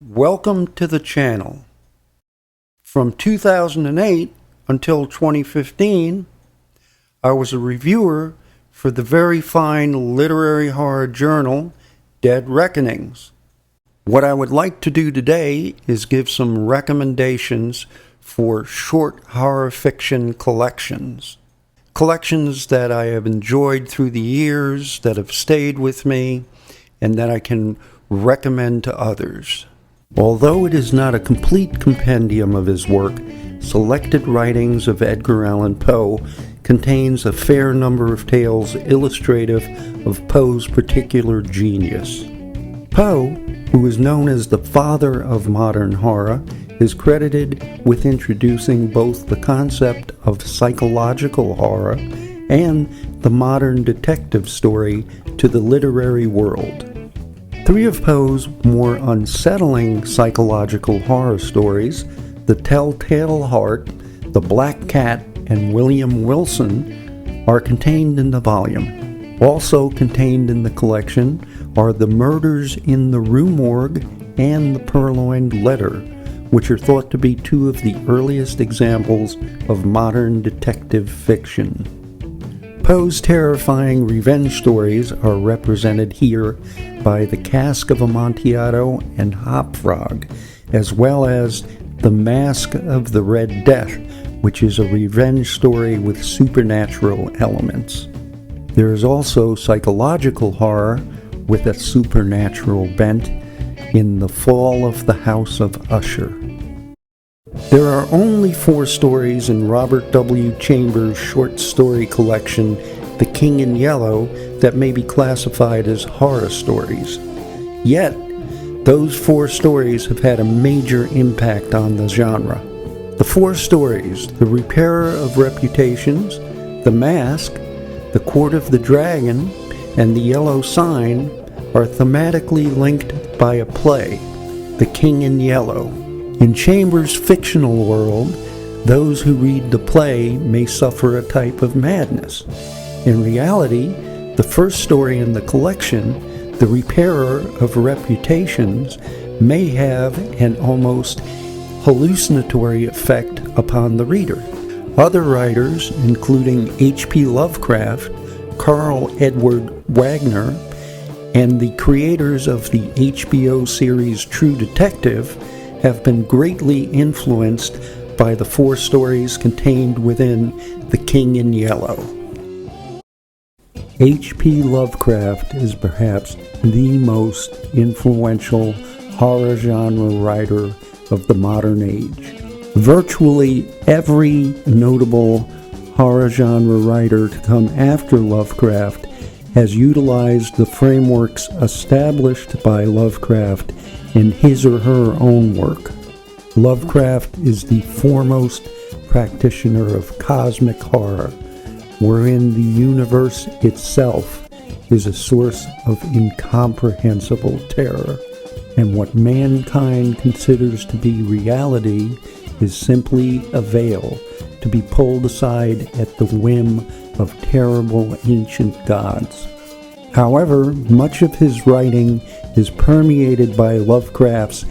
Welcome to the channel. From 2008 until 2015, I was a reviewer for the very fine literary horror journal, Dead Reckonings. What I would like to do today is give some recommendations for short horror fiction collections. Collections that I have enjoyed through the years, that have stayed with me, and that I can recommend to others. Although it is not a complete compendium of his work, Selected Writings of Edgar Allan Poe contains a fair number of tales illustrative of Poe's particular genius. Poe, who is known as the father of modern horror, is credited with introducing both the concept of psychological horror and the modern detective story to the literary world. Three of Poe's more unsettling psychological horror stories, The Telltale Heart, The Black Cat, and William Wilson, are contained in the volume. Also contained in the collection are The Murders in the Rue Morgue and The Purloined Letter, which are thought to be two of the earliest examples of modern detective fiction. Poe's terrifying revenge stories are represented here by The Cask of Amontillado and Hop Frog, as well as The Mask of the Red Death, which is a revenge story with supernatural elements. There is also psychological horror with a supernatural bent in The Fall of the House of Usher. There are only 4 stories in Robert W. Chambers' short story collection, The King in Yellow, that may be classified as horror stories. Yet, those 4 stories have had a major impact on the genre. The 4 stories, The Repairer of Reputations, The Mask, The Court of the Dragon, and The Yellow Sign, are thematically linked by a play, The King in Yellow. In Chambers' fictional world, those who read the play may suffer a type of madness. In reality, the first story in the collection, The Repairer of Reputations, may have an almost hallucinatory effect upon the reader. Other writers, including H.P. Lovecraft, Karl Edward Wagner, and the creators of the HBO series True Detective, have been greatly influenced by the 4 stories contained within The King in Yellow. H.P. Lovecraft is perhaps the most influential horror genre writer of the modern age. Virtually every notable horror genre writer to come after Lovecraft has utilized the frameworks established by Lovecraft in his or her own work. Lovecraft is the foremost practitioner of cosmic horror, wherein the universe itself is a source of incomprehensible terror, and what mankind considers to be reality is simply a veil to be pulled aside at the whim of terrible ancient gods. However, much of his writing is permeated by Lovecraft's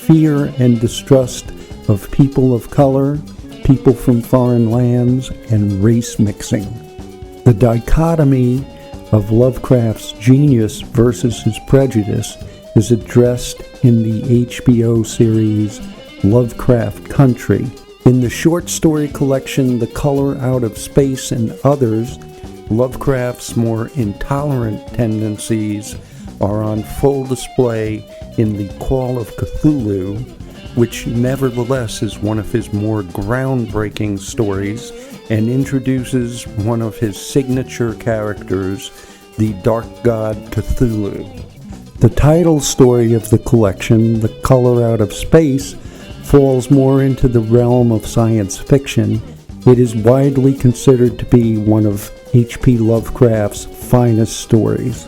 fear and distrust of people of color, people from foreign lands, and race mixing. The dichotomy of Lovecraft's genius versus his prejudice is addressed in the HBO series Lovecraft Country. In the short story collection The Color Out of Space and Others, Lovecraft's more intolerant tendencies are on full display in The Call of Cthulhu, which nevertheless is one of his more groundbreaking stories and introduces one of his signature characters, the Dark God Cthulhu. The title story of the collection, The Color Out of Space, falls more into the realm of science fiction. It is widely considered to be one of H.P. Lovecraft's finest stories.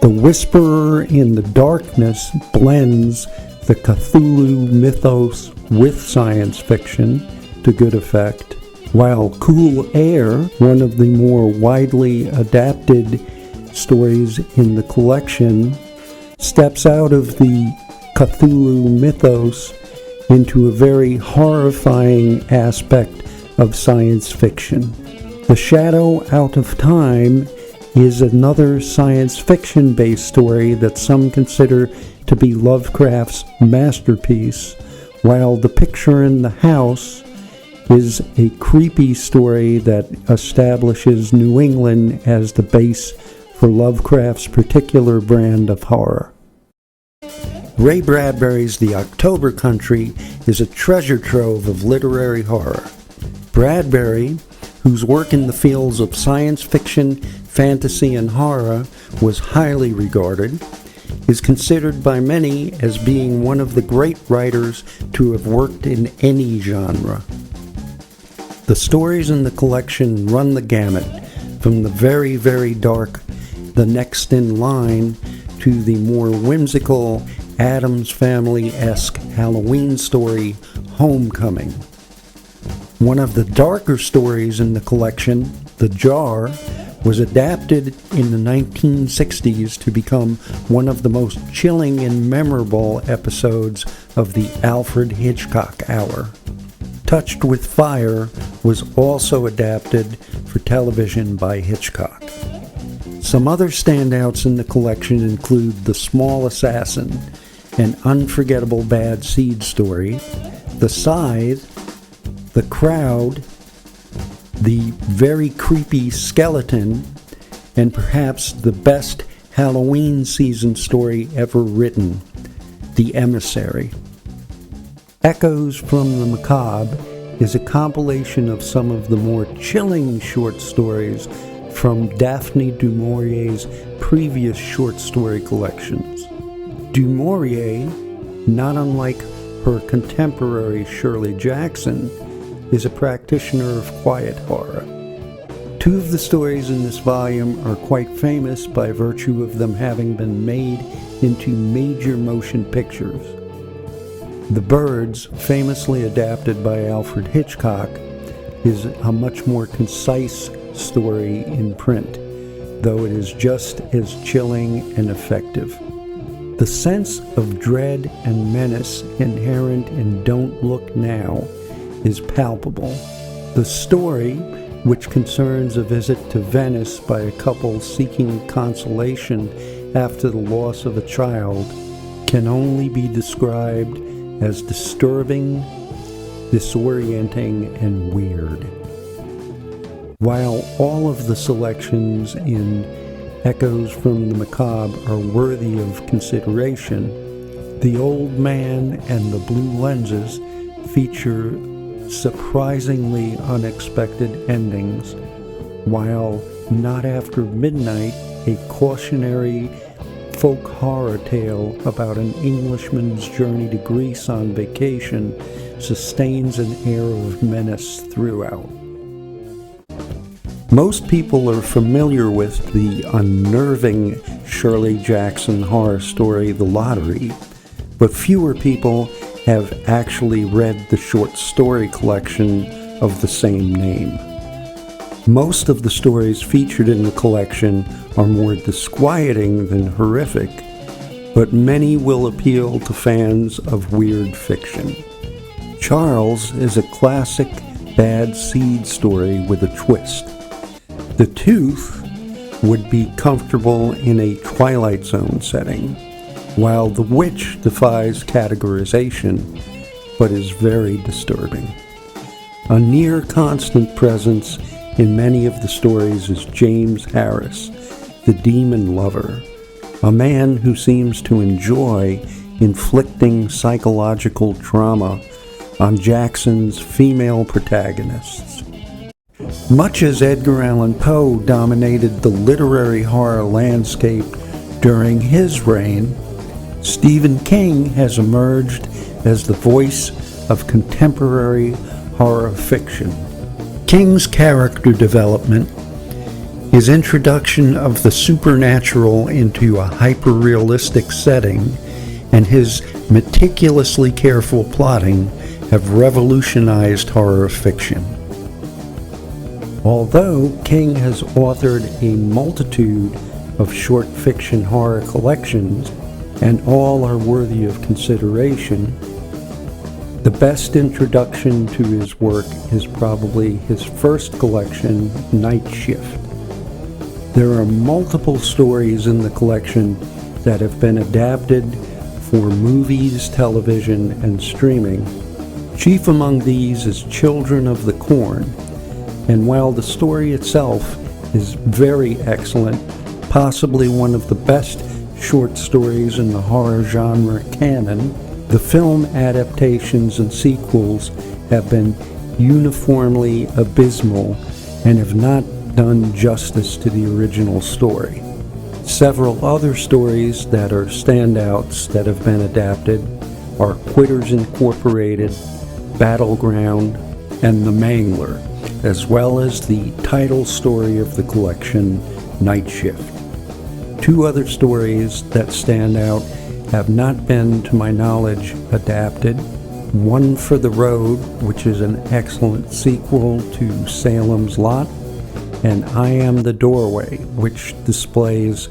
The Whisperer in the Darkness blends the Cthulhu mythos with science fiction to good effect, while Cool Air, one of the more widely adapted stories in the collection, steps out of the Cthulhu mythos into a very horrifying aspect of science fiction. The Shadow Out of Time is another science fiction-based story that some consider to be Lovecraft's masterpiece, while The Picture in the House is a creepy story that establishes New England as the base for Lovecraft's particular brand of horror. Ray Bradbury's The October Country is a treasure trove of literary horror. Bradbury, whose work in the fields of science fiction, fantasy, and horror was highly regarded, is considered by many as being one of the great writers to have worked in any genre. The stories in the collection run the gamut, from the very, very dark The Next in Line to the more whimsical Addams Family-esque Halloween story, Homecoming. One of the darker stories in the collection, The Jar, was adapted in the 1960s to become one of the most chilling and memorable episodes of the Alfred Hitchcock Hour. Touched with Fire was also adapted for television by Hitchcock. Some other standouts in the collection include The Small Assassin, an unforgettable bad seed story, The Scythe, The Crowd, the very creepy Skeleton, and perhaps the best Halloween season story ever written, The Emissary. Echoes from the Macabre is a compilation of some of the more chilling short stories from Daphne du Maurier's previous short story collections. Du Maurier, not unlike her contemporary Shirley Jackson, is a practitioner of quiet horror. Two of the stories in this volume are quite famous by virtue of them having been made into major motion pictures. The Birds, famously adapted by Alfred Hitchcock, is a much more concise story in print, though it is just as chilling and effective. The sense of dread and menace inherent in Don't Look Now is palpable. The story, which concerns a visit to Venice by a couple seeking consolation after the loss of a child, can only be described as disturbing, disorienting, and weird. While all of the selections in Echoes from the Macabre are worthy of consideration, The Old Man and the Blue Lenses feature surprisingly unexpected endings, while Not After Midnight, a cautionary folk horror tale about an Englishman's journey to Greece on vacation, sustains an air of menace throughout. Most people are familiar with the unnerving Shirley Jackson horror story, The Lottery, but fewer people have actually read the short story collection of the same name. Most of the stories featured in the collection are more disquieting than horrific, but many will appeal to fans of weird fiction. Charles is a classic bad seed story with a twist. The Tooth would be comfortable in a Twilight Zone setting, while The Witch defies categorization, but is very disturbing. A near constant presence in many of the stories is James Harris, the demon lover, a man who seems to enjoy inflicting psychological trauma on Jackson's female protagonists. Much as Edgar Allan Poe dominated the literary horror landscape during his reign, Stephen King has emerged as the voice of contemporary horror fiction. King's character development, his introduction of the supernatural into a hyper-realistic setting, and his meticulously careful plotting have revolutionized horror fiction. Although King has authored a multitude of short fiction horror collections, and all are worthy of consideration. The best introduction to his work is probably his first collection, Night Shift. There are multiple stories in the collection that have been adapted for movies, television, and streaming. Chief among these is Children of the Corn, and while the story itself is very excellent, possibly one of the best short stories in the horror genre canon, the film adaptations and sequels have been uniformly abysmal and have not done justice to the original story. Several other stories that are standouts that have been adapted are Quitters Incorporated, Battleground, and The Mangler, as well as the title story of the collection, Night Shift. Two other stories that stand out have not been, to my knowledge, adapted. One for the Road, which is an excellent sequel to Salem's Lot, and I Am the Doorway, which displays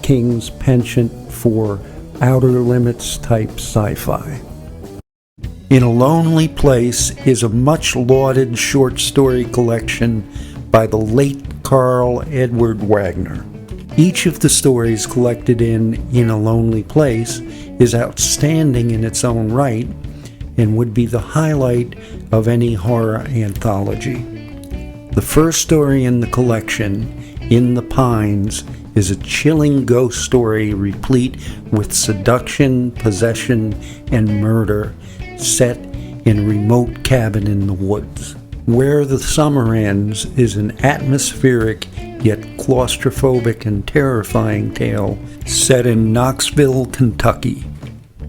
King's penchant for Outer Limits type sci-fi. In a Lonely Place is a much lauded short story collection by the late Karl Edward Wagner. Each of the stories collected in A Lonely Place is outstanding in its own right and would be the highlight of any horror anthology. The first story in the collection, In the Pines, is a chilling ghost story replete with seduction, possession, and murder, set in a remote cabin in the woods. Where the Summer Ends is an atmospheric yet claustrophobic and terrifying tale set in Knoxville, Kentucky.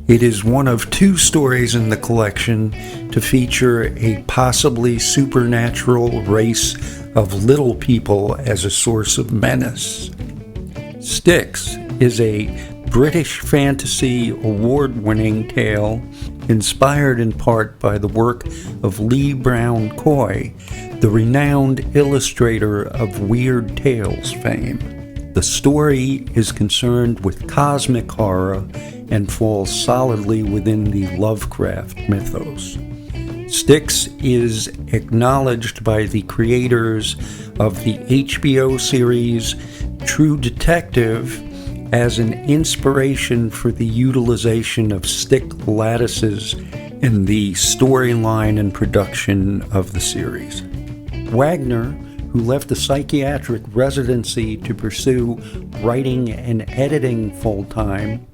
It is one of two stories in the collection to feature a possibly supernatural race of little people as a source of menace. Styx is a British fantasy award-winning tale inspired in part by the work of Lee Brown Coy, the renowned illustrator of Weird Tales fame. The story is concerned with cosmic horror and falls solidly within the Lovecraft mythos. Styx is acknowledged by the creators of the HBO series True Detective as an inspiration for the utilization of stick lattices in the storyline and production of the series. Wagner, who left a psychiatric residency to pursue writing and editing full-time,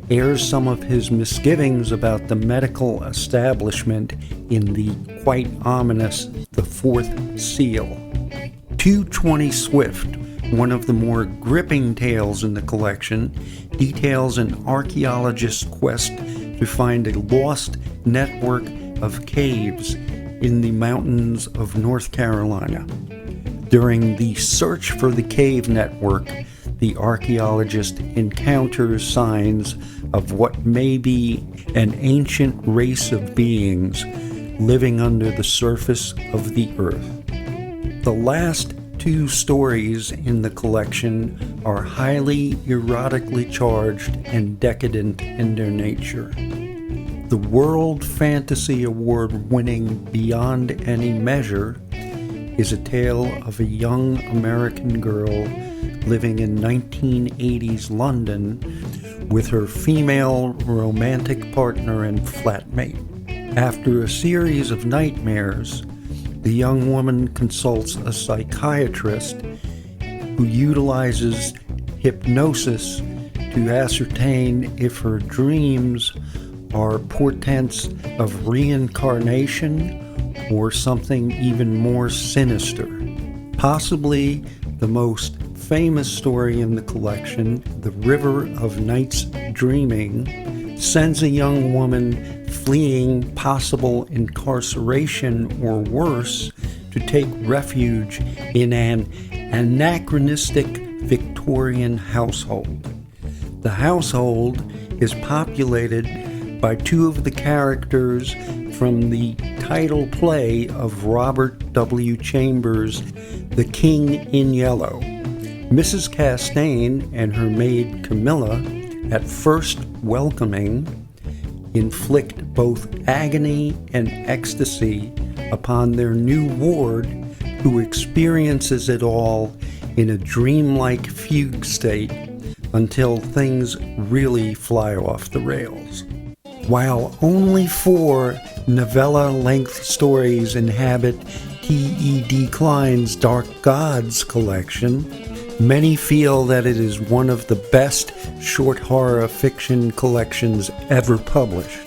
airs some of his misgivings about the medical establishment in the quite ominous The Fourth Seal. 220 Swift, one of the more gripping tales in the collection, details an archaeologist's quest to find a lost network of caves in the mountains of North Carolina. During the search for the cave network, the archaeologist encounters signs of what may be an ancient race of beings living under the surface of the earth. The last two stories in the collection are highly erotically charged and decadent in their nature. The World Fantasy Award-winning Beyond Any Measure is a tale of a young American girl living in 1980s London with her female romantic partner and flatmate. After a series of nightmares, the young woman consults a psychiatrist who utilizes hypnosis to ascertain if her dreams are portents of reincarnation or something even more sinister. Possibly the most famous story in the collection, The River of Nights Dreaming, sends a young woman fleeing possible incarceration or worse to take refuge in an anachronistic Victorian household. The household is populated by two of the characters from the title play of Robert W. Chambers' The King in Yellow. Mrs. Castaigne and her maid Camilla at first welcoming, inflict both agony and ecstasy upon their new ward, who experiences it all in a dreamlike fugue state until things really fly off the rails. While only 4 novella-length stories inhabit T.E.D. Klein's Dark Gods collection, many feel that it is one of the best short horror fiction collections ever published.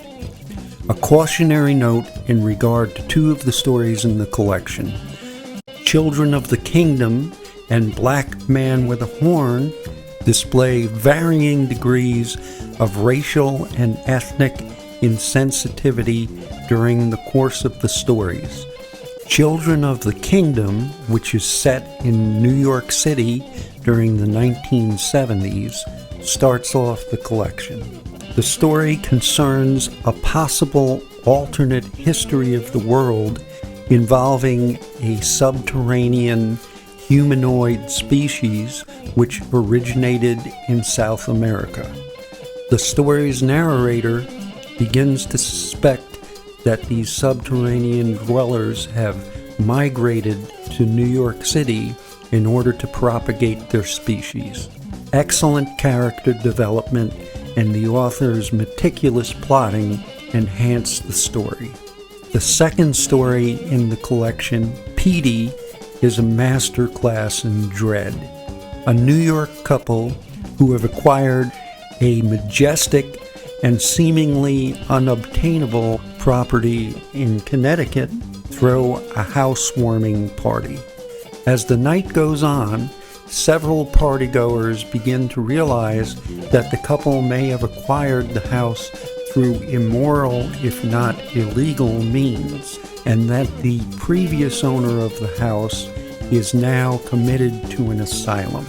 A cautionary note in regard to 2 of the stories in the collection. Children of the Kingdom and Black Man with a Horn display varying degrees of racial and ethnic insensitivity during the course of the stories. Children of the Kingdom, which is set in New York City during the 1970s, starts off the collection. The story concerns a possible alternate history of the world involving a subterranean humanoid species which originated in South America. The story's narrator begins to suspect that these subterranean dwellers have migrated to New York City in order to propagate their species. Excellent character development and the author's meticulous plotting enhance the story. The second story in the collection, T.E.D, is a masterclass in dread. A New York couple who have acquired a majestic and seemingly unobtainable property in Connecticut throw a housewarming party. As the night goes on, several partygoers begin to realize that the couple may have acquired the house through immoral, if not illegal, means, and that the previous owner of the house is now committed to an asylum.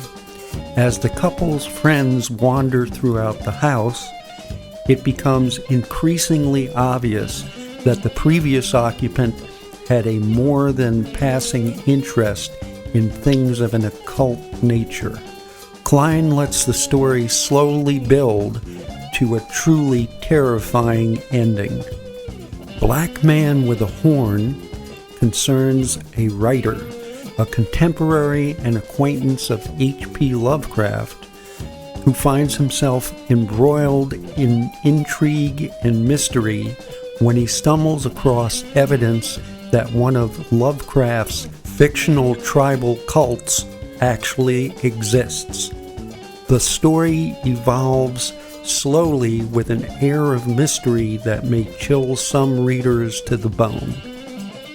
As the couple's friends wander throughout the house, it becomes increasingly obvious that the previous occupant had a more than passing interest in things of an occult nature. Klein lets the story slowly build to a truly terrifying ending. Black Man with a Horn concerns a writer, a contemporary and acquaintance of H.P. Lovecraft, who finds himself embroiled in intrigue and mystery when he stumbles across evidence that one of Lovecraft's fictional tribal cults actually exists. The story evolves slowly with an air of mystery that may chill some readers to the bone.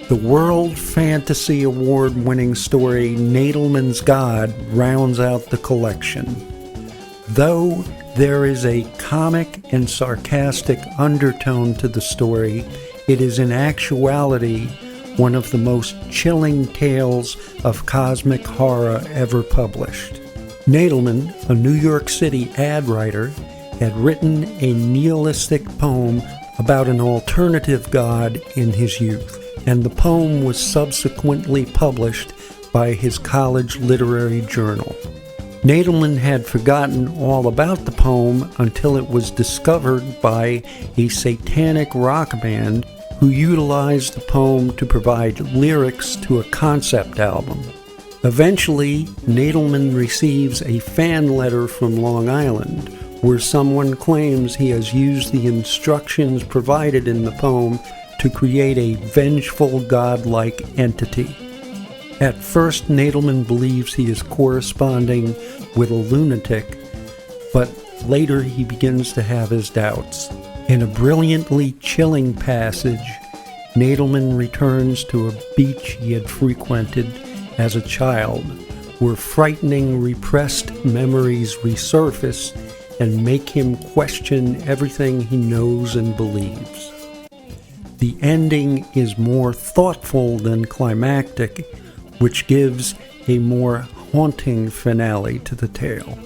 The World Fantasy Award-winning story Nadelman's God rounds out the collection. Though there is a comic and sarcastic undertone to the story, it is in actuality one of the most chilling tales of cosmic horror ever published. Nadelman, a New York City ad writer, had written a nihilistic poem about an alternative god in his youth, and the poem was subsequently published by his college literary journal. Nadelman had forgotten all about the poem until it was discovered by a satanic rock band who utilized the poem to provide lyrics to a concept album. Eventually, Nadelman receives a fan letter from Long Island, where someone claims he has used the instructions provided in the poem to create a vengeful godlike entity. At first, Nadelman believes he is corresponding with a lunatic, but later he begins to have his doubts. In a brilliantly chilling passage, Nadelman returns to a beach he had frequented as a child, where frightening repressed memories resurface and make him question everything he knows and believes. The ending is more thoughtful than climactic, which gives a more haunting finale to the tale.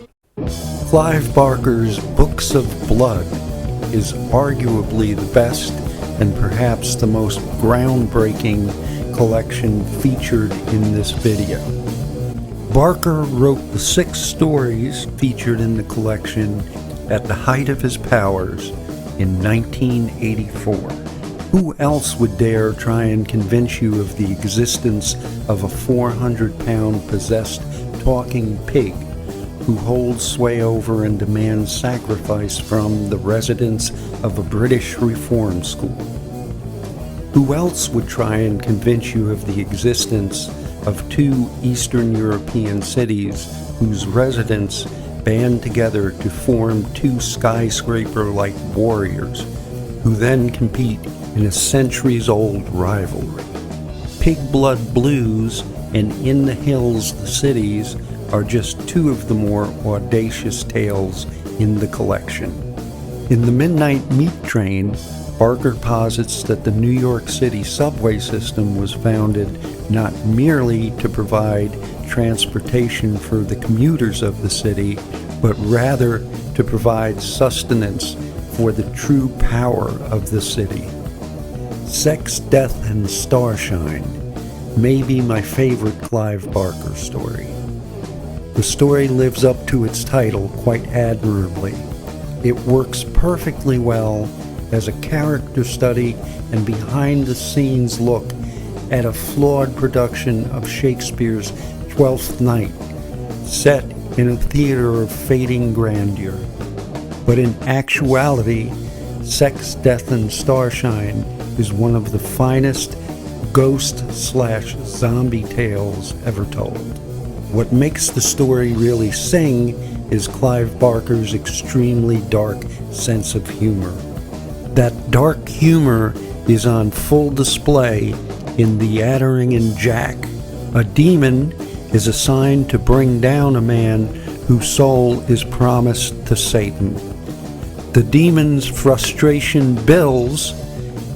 Clive Barker's Books of Blood is arguably the best and perhaps the most groundbreaking collection featured in this video. Barker wrote the 6 stories featured in the collection at the height of his powers in 1984. Who else would dare try and convince you of the existence of a 400-pound possessed talking pig who holds sway over and demands sacrifice from the residents of a British reform school? Who else would try and convince you of the existence of two Eastern European cities whose residents band together to form two skyscraper-like warriors who then compete in a centuries-old rivalry? Pig Blood Blues and In the Hills the Cities are just two of the more audacious tales in the collection. In The Midnight Meat Train, Barker posits that the New York City subway system was founded not merely to provide transportation for the commuters of the city, but rather to provide sustenance for the true power of the city. Sex, Death, and Starshine may be my favorite Clive Barker story. The story lives up to its title quite admirably. It works perfectly well as a character study and behind-the-scenes look at a flawed production of Shakespeare's Twelfth Night, set in a theater of fading grandeur. But in actuality, Sex, Death, and Starshine is one of the finest ghost/zombie tales ever told. What makes the story really sing is Clive Barker's extremely dark sense of humor. That dark humor is on full display in The Adderington Jack. A demon is assigned to bring down a man whose soul is promised to Satan. The demon's frustration builds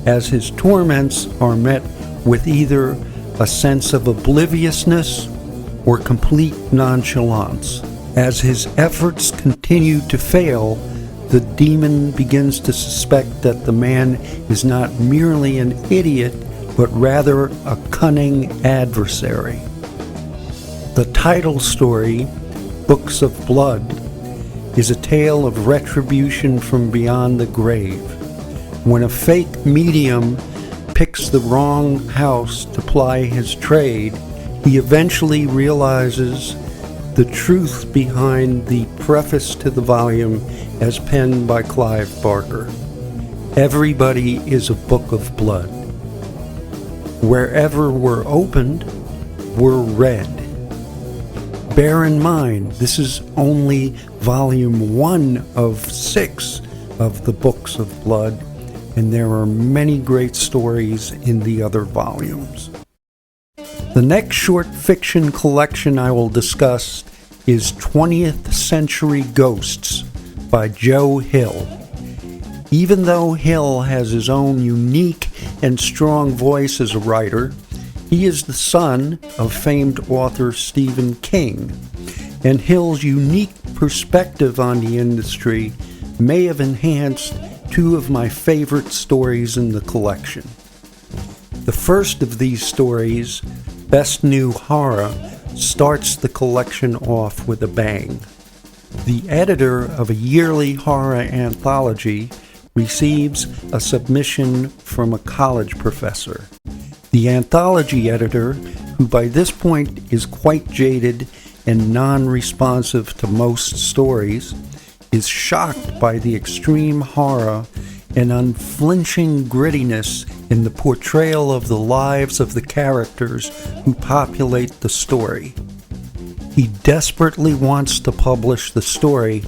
as his torments are met with either a sense of obliviousness or complete nonchalance. As his efforts continue to fail, the demon begins to suspect that the man is not merely an idiot, but rather a cunning adversary. The title story, Books of Blood, is a tale of retribution from beyond the grave. When a fake medium picks the wrong house to ply his trade, he eventually realizes the truth behind the preface to the volume as penned by Clive Barker. Everybody is a book of blood. Wherever we're opened, we're read. Bear in mind, this is only volume 1 of 6 of the Books of Blood, and there are many great stories in the other volumes. The next short fiction collection I will discuss is 20th Century Ghosts by Joe Hill. Even though Hill has his own unique and strong voice as a writer, he is the son of famed author Stephen King, and Hill's unique perspective on the industry may have enhanced two of my favorite stories in the collection. The first of these stories, Best New Horror, starts the collection off with a bang. The editor of a yearly horror anthology receives a submission from a college professor. The anthology editor, who by this point is quite jaded and non-responsive to most stories, is shocked by the extreme horror and unflinching grittiness in the portrayal of the lives of the characters who populate the story. He desperately wants to publish the story,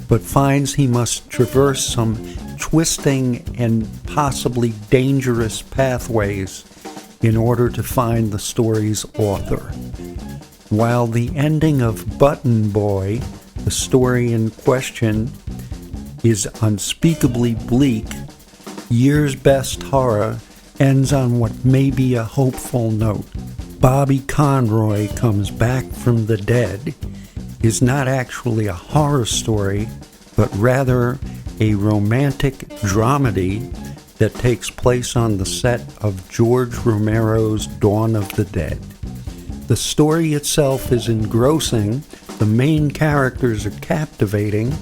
but finds he must traverse some twisting and possibly dangerous pathways in order to find the story's author. While the ending of Button Boy, the story in question, is unspeakably bleak, Year's Best Horror ends on what may be a hopeful note. Bobby Conroy Comes Back from the Dead is not actually a horror story, but rather a romantic dramedy that takes place on the set of George Romero's Dawn of the Dead. The story itself is engrossing, the main characters are captivating,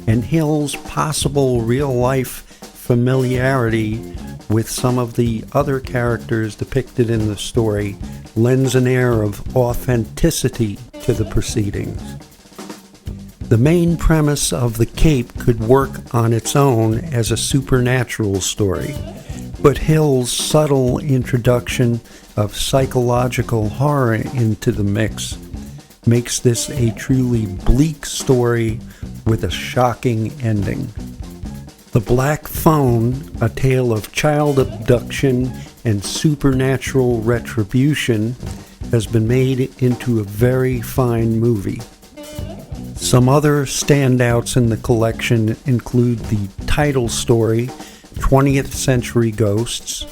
and Hill's possible real-life familiarity with some of the other characters depicted in the story lends an air of authenticity to the proceedings. The main premise of The Cape could work on its own as a supernatural story, but Hill's subtle introduction of psychological horror into the mix makes this a truly bleak story with a shocking ending. The Black Phone, a tale of child abduction and supernatural retribution, has been made into a very fine movie. Some other standouts in the collection include the title story, 20th Century Ghosts,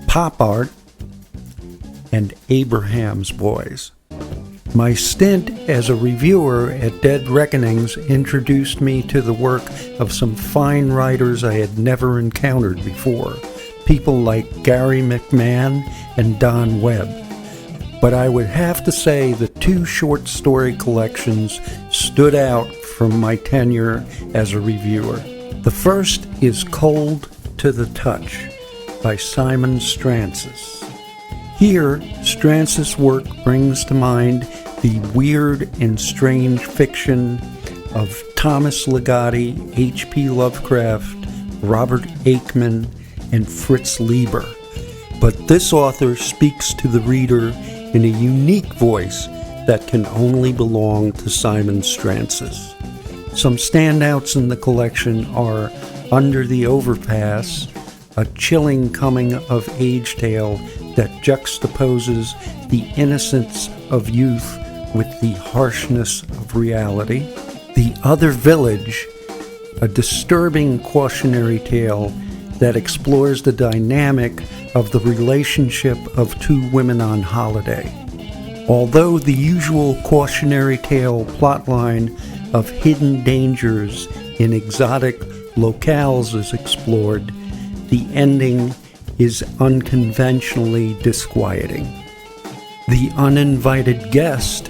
Pop Art, and Abraham's Boys. My stint as a reviewer at Dead Reckonings introduced me to the work of some fine writers I had never encountered before, people like Gary McMahon and Don Webb. But I would have to say the two short story collections stood out from my tenure as a reviewer. The first is Cold to the Touch by Simon Strantzas. Here, Strantzas' work brings to mind the weird and strange fiction of Thomas Ligotti, H.P. Lovecraft, Robert Aickman, and Fritz Leiber. But this author speaks to the reader in a unique voice that can only belong to Simon Strantzas. Some standouts in the collection are Under the Overpass, a chilling coming-of-age tale that juxtaposes the innocence of youth with the harshness of reality. The Other Village, a disturbing cautionary tale that explores the dynamic of the relationship of two women on holiday. Although the usual cautionary tale plotline of hidden dangers in exotic locales is explored, the ending is unconventionally disquieting. The Uninvited Guest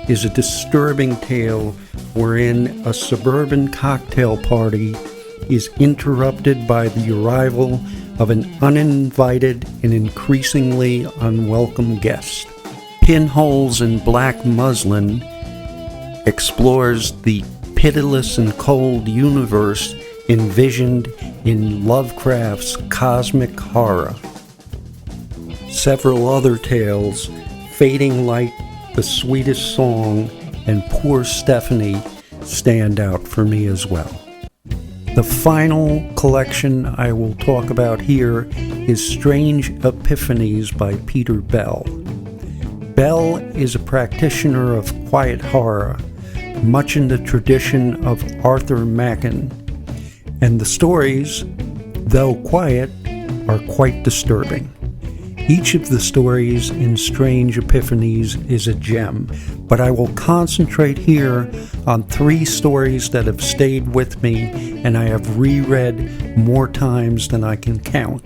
is a disturbing tale wherein a suburban cocktail party is interrupted by the arrival of an uninvited and increasingly unwelcome guest. Pinholes in Black Muslin explores the pitiless and cold universe envisioned in Lovecraft's cosmic horror. Several other tales, Fading Light, The Sweetest Song, and Poor Stephanie, stand out for me as well. The final collection I will talk about here is Strange Epiphanies by Peter Bell. Bell is a practitioner of quiet horror, much in the tradition of Arthur Machen, and the stories, though quiet, are quite disturbing. Each of the stories in Strange Epiphanies is a gem, but I will concentrate here on 3 stories that have stayed with me and I have reread more times than I can count.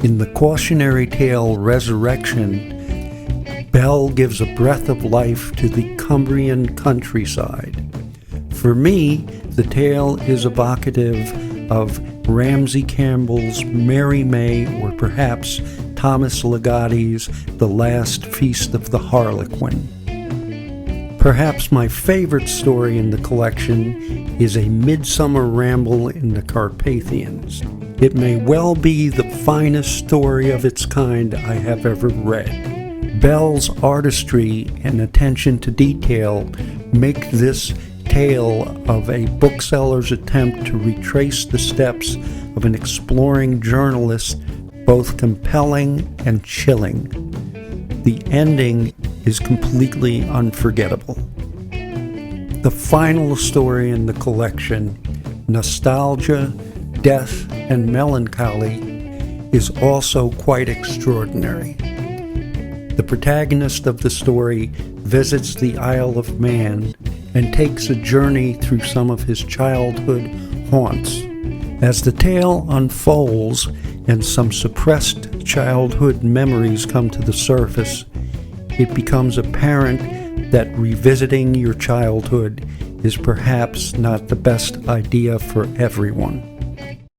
In the cautionary tale Resurrection, Bell gives a breath of life to the Cumbrian countryside. For me, the tale is evocative of Ramsey Campbell's Mary May, or perhaps Thomas Ligotti's The Last Feast of the Harlequin. Perhaps my favorite story in the collection is A Midsummer Ramble in the Carpathians. It may well be the finest story of its kind I have ever read. Bell's artistry and attention to detail make this tale of a bookseller's attempt to retrace the steps of an exploring journalist both compelling and chilling. The ending is completely unforgettable. The final story in the collection, Nostalgia, Death, and Melancholy, is also quite extraordinary. The protagonist of the story visits the Isle of Man and takes a journey through some of his childhood haunts. As the tale unfolds and some suppressed childhood memories come to the surface, it becomes apparent that revisiting your childhood is perhaps not the best idea for everyone.